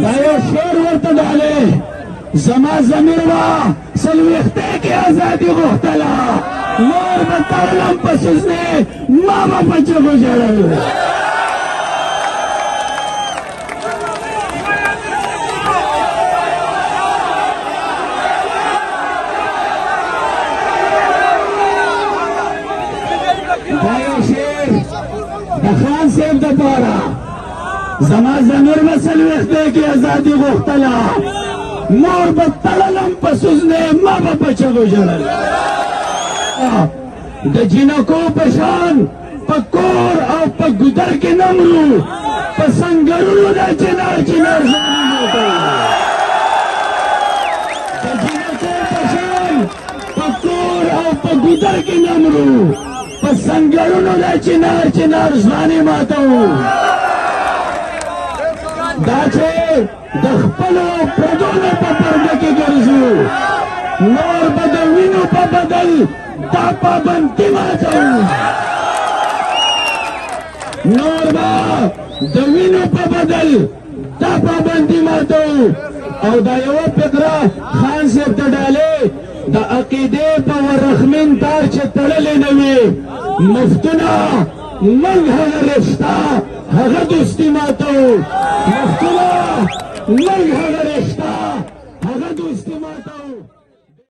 دا یو شعر ورته ډالې زما ضمیر وا څلوېښتۍ کې ازادي غوښتله نور به تړلم په سوزنې ما به په چغو ژړل دا یو شعر د خان صاحب دپاره زما ضمیر به څلوېښتۍ کې ازادي غوښتله نور به تړلم په سوزنې ما به په چغو ژړل د جینکو په شان په کور او په ګودر کې نه مرو په سنګرونو د چنار چنار ځانونه کوي د جینکو په شان په کور او په ګودر کې نه مرو په سنګرونو د چنار چنار ځواني ماتوو دا چې د خپلو پردونو په پرده کې ګرځو نور به د وینو په بدل دا پابندي ماتوو نور به د وینو په بدل دا پابندي ماتوو او دا یوه فقره خان صاحب ته ډالې د عقیدې په ورخمین تار چې تړلې نه وي مفتونه موږ هغه رشته هغه دوستي ماتوو مفتونه موږ هغه رشته